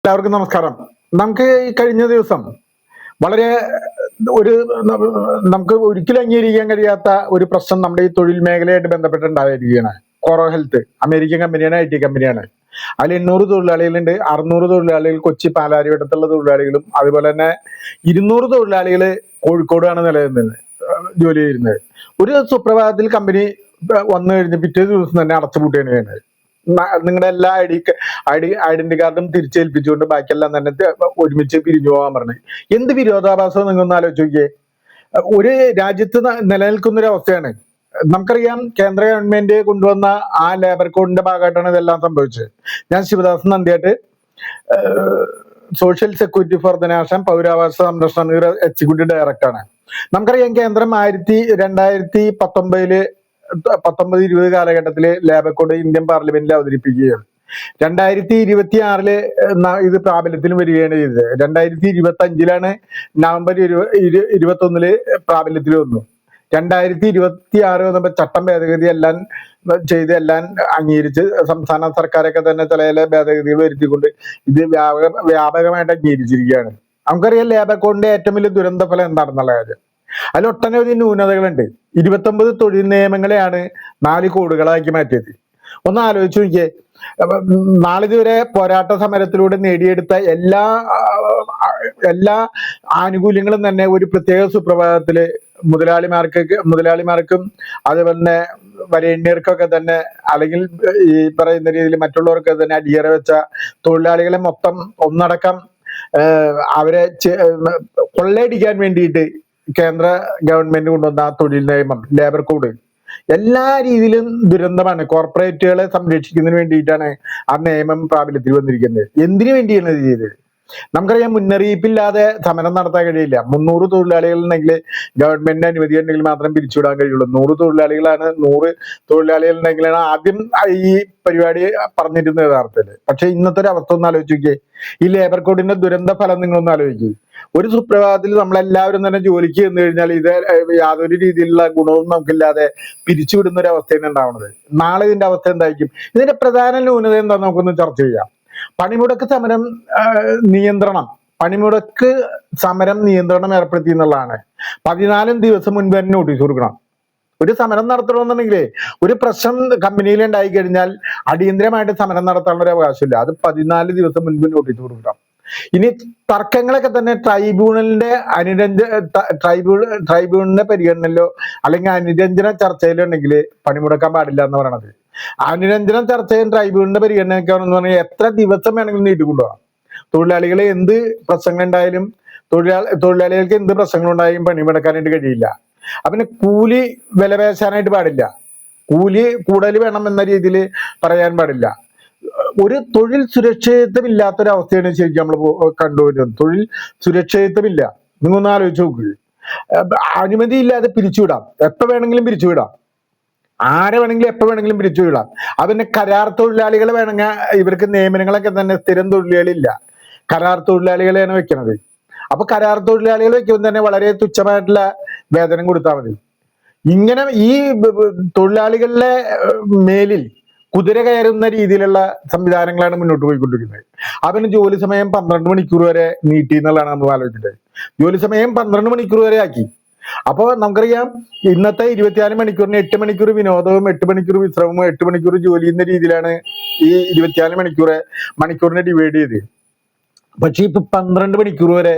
എല്ലാവർക്കും നമസ്കാരം. നമുക്ക് ഈ കഴിഞ്ഞ ദിവസം വളരെ ഒരു നമുക്ക് ഒരിക്കലും അംഗീകരിക്കാൻ കഴിയാത്ത ഒരു പ്രശ്നം നമ്മുടെ ഈ തൊഴിൽ മേഖലയായിട്ട് ബന്ധപ്പെട്ടുണ്ടായിരിക്കുകയാണ്. കോറോ ഹെൽത്ത് അമേരിക്കൻ കമ്പനിയാണ്, IT കമ്പനിയാണ്. അതിൽ 800 തൊഴിലാളികളുണ്ട്. 600 തൊഴിലാളികൾ കൊച്ചി പാലാരിവട്ടത്തുള്ള തൊഴിലാളികളും, അതുപോലെ തന്നെ 200 തൊഴിലാളികൾ കോഴിക്കോടാണ് നിലനിന്നത് ജോലി ചെയ്യുന്നത്. ഒരു സുപ്രഭാതത്തിൽ കമ്പനി വന്നു കഴിഞ്ഞ് പിറ്റേ ദിവസം തന്നെ അടച്ചുപൂട്ടുകയാണ് ചെയ്യുന്നത്. നിങ്ങളുടെ എല്ലാ ഐഡന്റി കാർഡും തിരിച്ചേൽപ്പിച്ചുകൊണ്ട് ബാക്കിയെല്ലാം തന്നെ ഒരുമിച്ച് പിരിഞ്ഞു പോകാൻ പറഞ്ഞു. എന്ത് വിരോധാഭാസം നിങ്ങൊന്ന് ആലോചിച്ച് നോക്കിയേ. ഒരു രാജ്യത്ത് നിലനിൽക്കുന്ന ഒരു അവസ്ഥയാണ്. നമുക്കറിയാം, കേന്ദ്ര ഗവൺമെന്റ് കൊണ്ടുവന്ന ആ ലേബർ കോഡിന്റെ ഭാഗമായിട്ടാണ് ഇതെല്ലാം സംഭവിച്ചത്. ഞാൻ ശിവദാസൻ നന്ദിയായിട്ട്, social security for the nation പൗരാവകാശ സംരക്ഷണ എക്സിക്യൂട്ടീവ് ഡയറക്ടറാണ്. നമുക്കറിയാം, കേന്ദ്രം 2019 19-20 കാലഘട്ടത്തില് ലേബർ കോഡ് ഇന്ത്യൻ പാർലമെന്റിൽ അവതരിപ്പിക്കുകയാണ്. 2026 ഇത് പ്രാബല്യത്തിൽ വരികയാണ് ചെയ്തത്. 2025 നവംബർ 21 പ്രാബല്യത്തിൽ വന്നു. 2026 വന്നപ്പോൾ ചട്ടം ഭേദഗതി എല്ലാം അംഗീകരിച്ച് സംസ്ഥാന സർക്കാരൊക്കെ തന്നെ ചില ഭേദഗതികൾ വരുത്തിക്കൊണ്ട് ഇത് വ്യാപകമായിട്ട് അംഗീകരിച്ചിരിക്കുകയാണ്. നമുക്കറിയാം, ലേബർ കോഡിന്റെ ഏറ്റവും വലിയ ദുരന്ത ഫലം എന്താണെന്നുള്ള കാര്യം. അതിൽ ഒട്ടനവധി ന്യൂനതകളുണ്ട്. 29 തൊഴിൽ നിയമങ്ങളെയാണ് 4 കോഡുകളാക്കി മാറ്റിയത്. ഒന്ന് ആലോചിച്ച് നോക്കിയേ. നാളിതുവരെ പോരാട്ട സമരത്തിലൂടെ നേടിയെടുത്ത എല്ലാ ആനുകൂല്യങ്ങളും തന്നെ ഒരു പ്രത്യേക സുപ്രഭാതത്തില് മുതലാളിമാർക്കും അതുപോലെ തന്നെ വരേണ്യർക്കൊക്കെ തന്നെ, അല്ലെങ്കിൽ ഈ പറയുന്ന രീതിയിൽ മറ്റുള്ളവർക്ക് തന്നെ അടിയറ വെച്ച തൊഴിലാളികളെ മൊത്തം ഒന്നടക്കം അവരെ കൊള്ളയടിക്കാൻ വേണ്ടിയിട്ട് കേന്ദ്ര ഗവൺമെന്റ് കൊണ്ടുവന്ന തൊഴിൽ നിയമം, ലേബർ കോഡ് എല്ലാ രീതിയിലും ദുരന്തമാണ്. കോർപ്പറേറ്റുകളെ സംരക്ഷിക്കുന്നതിന് വേണ്ടിയിട്ടാണ് ആ നിയമം പ്രാബല്യത്തിൽ വന്നിരിക്കുന്നത്. എന്തിനു വേണ്ടിയാണ് ഇത് ചെയ്തത്? നമുക്കറിയാം, മുന്നറിയിപ്പില്ലാതെ സമരം നടത്താൻ കഴിയില്ല. 300 തൊഴിലാളികൾ ഉണ്ടെങ്കിൽ ഗവൺമെന്റിന്റെ അനുമതി ഉണ്ടെങ്കിൽ മാത്രം പിരിച്ചുവിടാൻ കഴിയുള്ളൂ. 100 തൊഴിലാളികൾ ഉണ്ടെങ്കിലാണ് ആദ്യം ഈ പരിപാടി പറഞ്ഞിരുന്നത് യഥാർത്ഥത്തിൽ. പക്ഷെ ഇന്നത്തെ ഒരു അവസ്ഥ ഒന്ന് ആലോചിച്ച് നോക്കിയേ. ഈ ലേബർ കോഡിന്റെ ദുരന്ത ഫലം നിങ്ങളൊന്ന് ആലോചിക്കുക. ഒരു സുപ്രഭാതത്തിൽ നമ്മളെല്ലാവരും തന്നെ ജോലിക്ക് ചെന്ന് കഴിഞ്ഞാൽ ഇത് യാതൊരു രീതിയിലുള്ള ഗുണവും നമുക്കില്ലാതെ പിരിച്ചുവിടുന്ന ഒരു അവസ്ഥയാണ് ഉണ്ടാവുന്നത്. നാളെ ഇതിന്റെ അവസ്ഥ എന്തായിരിക്കും? ഇതിന്റെ പ്രധാന ന്യൂനത എന്താ നമുക്കൊന്ന് ചർച്ച ചെയ്യാം. പണിമുടക്ക് സമരം നിയന്ത്രണം ഏർപ്പെടുത്തി എന്നുള്ളതാണ്. 14 ദിവസം മുൻപ് തന്നെ നോട്ടീസ് കൊടുക്കണം. ഒരു സമരം നടത്തണമെന്നുണ്ടെങ്കിലേ, ഒരു പ്രശ്നം കമ്പനിയിൽ ഉണ്ടായി കഴിഞ്ഞാൽ അടിയന്തരമായിട്ട് സമരം നടത്താനുള്ള ഒരു അവകാശമില്ല. അത് 14 ദിവസം മുൻപ് നോട്ടീസ് കൊടുക്കണം. ഇനി തർക്കങ്ങളൊക്കെ തന്നെ ട്രൈബ്യൂണലിന്റെ പരിഗണനയിലോ അല്ലെങ്കിൽ അനുരഞ്ജന ചർച്ചയിലോ ഉണ്ടെങ്കിൽ പണിമുടക്കാൻ പാടില്ല എന്ന് പറയണത്. അനുരഞ്ജന ചർച്ചയും ട്രൈബ്യൂണലിന്റെ പരിഗണനയ്ക്കാണെന്ന് പറഞ്ഞാൽ എത്ര ദിവസം വേണമെങ്കിലും നീട്ടിക്കൊണ്ടുപോകാം. തൊഴിലാളികളെ എന്ത് പ്രശ്നങ്ങൾ ഉണ്ടായാലും, തൊഴിലാളികൾക്ക് എന്ത് പ്രശ്നങ്ങളുണ്ടായും പണിമുടക്കാനായിട്ട് കഴിയില്ല. പിന്നെ കൂലി വില പേശാനായിട്ട് പാടില്ല. കൂലി കൂടുതൽ വേണം എന്ന രീതിയിൽ പറയാൻ പാടില്ല. ഒരു തൊഴിൽ സുരക്ഷിതത്വം ഇല്ലാത്തൊരവസ്ഥയാണ് ശരിക്കും നമ്മൾ കണ്ടുവരുന്നത്. തൊഴിൽ സുരക്ഷിതത്വമില്ല. നിങ്ങൊന്ന് ആലോചിച്ച് നോക്കുക. അനുമതി ഇല്ലാതെ പിരിച്ചുവിടാം, എപ്പോ വേണമെങ്കിലും പിരിച്ചുവിടാം, ആരെ വേണമെങ്കിലും എപ്പോ വേണമെങ്കിലും പിരിച്ചുവിടാം. അതിന് കരാർ തൊഴിലാളികൾ വേണമെങ്കിൽ, ഇവർക്ക് നിയമനങ്ങളൊക്കെ തന്നെ സ്ഥിരം തൊഴിലാളികളില്ല, കരാർ തൊഴിലാളികളെയാണ് വെക്കണത്. അപ്പൊ കരാർ തൊഴിലാളികൾ വെക്കുമ്പോൾ തന്നെ വളരെ തുച്ഛമായിട്ടുള്ള വേതനം കൊടുത്താൽ മതി. ഇങ്ങനെ ഈ തൊഴിലാളികളുടെ മേലിൽ കുതിര കയറുന്ന രീതിയിലുള്ള സംവിധാനങ്ങളാണ് മുന്നോട്ട് പോയിക്കൊണ്ടിരിക്കുന്നത്. അതിന് ജോലി സമയം 12 മണിക്കൂർ വരെ നീട്ടി എന്നുള്ളതാണ് നമ്മൾ ആലോചിക്കുന്നത്. ജോലി സമയം 12 മണിക്കൂർ വരെ ആക്കി. അപ്പോൾ നമുക്കറിയാം, ഇന്നത്തെ 24 മണിക്കൂറിന് 8 മണിക്കൂർ വിനോദവും 8 മണിക്കൂർ വിശ്രമവും 8 മണിക്കൂർ ജോലി എന്ന രീതിയിലാണ് ഈ 24 മണിക്കൂറിനെ ഡിവൈഡ് ചെയ്ത്. പക്ഷെ ഇപ്പൊ 12 മണിക്കൂർ വരെ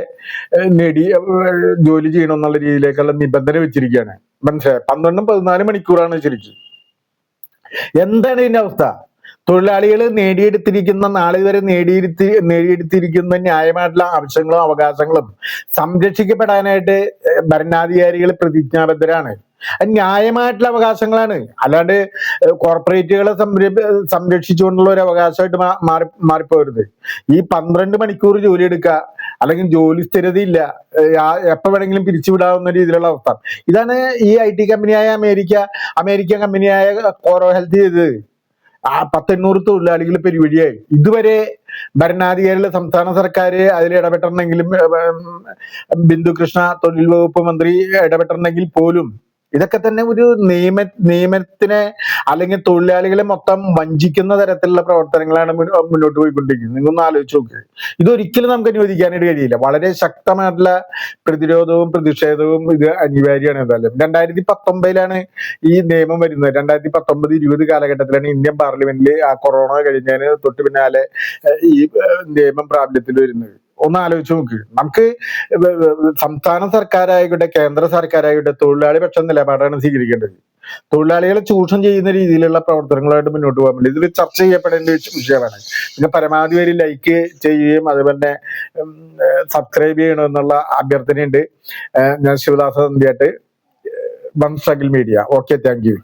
ജോലി ചെയ്യണം എന്നുള്ള രീതിയിലേക്കുള്ള നിബന്ധന വെച്ചിരിക്കുകയാണ്. മനസ്സിലായി? 12-14 മണിക്കൂറാണ് ശരിക്കും. എന്താണ് ഇതിന്റെ അവസ്ഥ? തൊഴിലാളികൾ നാളെ വരെ നേടിയെടുത്തിരിക്കുന്ന ന്യായമായിട്ടുള്ള ആവശ്യങ്ങളും അവകാശങ്ങളും സംരക്ഷിക്കപ്പെടാനായിട്ട് ഭരണാധികാരികൾ പ്രതിജ്ഞാബദ്ധരാണ്. ന്യായമായിട്ടുള്ള അവകാശങ്ങളാണ്, അല്ലാണ്ട് കോർപ്പറേറ്റുകളെ സംരക്ഷിച്ചുകൊണ്ടുള്ള ഒരു അവകാശമായിട്ട് മാറിപ്പോരുത്. ഈ 12 മണിക്കൂർ ജോലി എടുക്കുക, അല്ലെങ്കിൽ ജോലി സ്ഥിരതയില്ല, എപ്പോ വേണമെങ്കിലും പിരിച്ചുവിടാവുന്ന രീതിയിലുള്ള അവസ്ഥ. ഇതാണ് ഈ IT കമ്പനിയായ അമേരിക്കൻ കമ്പനിയായ കോറോ ഹെൽത്ത് ചെയ്തത്. 800 തൊഴിലാളികൾ പെരുവഴിയായി. ഇതുവരെ ഭരണാധികാരികൾ, സംസ്ഥാന സർക്കാർ അതിൽ ഇടപെട്ടിട്ടുണ്ടെങ്കിലും, ബിന്ദു കൃഷ്ണ തൊഴിൽ വകുപ്പ് മന്ത്രി ഇടപെട്ടിട്ടുണ്ടെങ്കിൽ പോലും ഇതൊക്കെ തന്നെ ഒരു നിയമത്തിനെ അല്ലെങ്കിൽ തൊഴിലാളികളെ മൊത്തം വഞ്ചിക്കുന്ന തരത്തിലുള്ള പ്രവർത്തനങ്ങളാണ് മുന്നോട്ട് പോയിക്കൊണ്ടിരിക്കുന്നത്. നിങ്ങളൊന്ന് ആലോചിച്ച് നോക്കുക. ഇതൊരിക്കലും നമുക്ക് അനുവദിക്കാനായിട്ട് കഴിയില്ല. വളരെ ശക്തമായിട്ടുള്ള പ്രതിരോധവും പ്രതിഷേധവും ഇത് അനിവാര്യമാണ്. എന്തായാലും 2019 ഈ നിയമം വരുന്നത്. 2019-20 കാലഘട്ടത്തിലാണ് ഇന്ത്യൻ പാർലമെന്റിൽ ആ കൊറോണ കഴിഞ്ഞതിന് തൊട്ട് പിന്നാലെ ഈ നിയമം പ്രാബല്യത്തിൽ വരുന്നത്. ഒന്ന് ആലോചിച്ച് നോക്ക്. നമുക്ക് സംസ്ഥാന സർക്കാരായിക്കോട്ടെ കേന്ദ്ര സർക്കാരായിക്കോട്ടെ തൊഴിലാളി പക്ഷ നിലപാടാണ് സ്വീകരിക്കേണ്ടത്. തൊഴിലാളികളെ ചൂഷണം ചെയ്യുന്ന രീതിയിലുള്ള പ്രവർത്തനങ്ങളായിട്ട് മുന്നോട്ട് പോകാൻ വേണ്ടി ഇതിൽ ചർച്ച ചെയ്യപ്പെടേണ്ട വിഷയമാണ്. പിന്നെ പരമാവധി പേര് ലൈക്ക് ചെയ്യുകയും അതുപോലെ സബ്സ്ക്രൈബ് ചെയ്യണമെന്നുള്ള അഭ്യർത്ഥനയുണ്ട്. ഞാൻ ശിവദാസ നന്ദിയായിട്ട് one struggle media. Okay, thank U.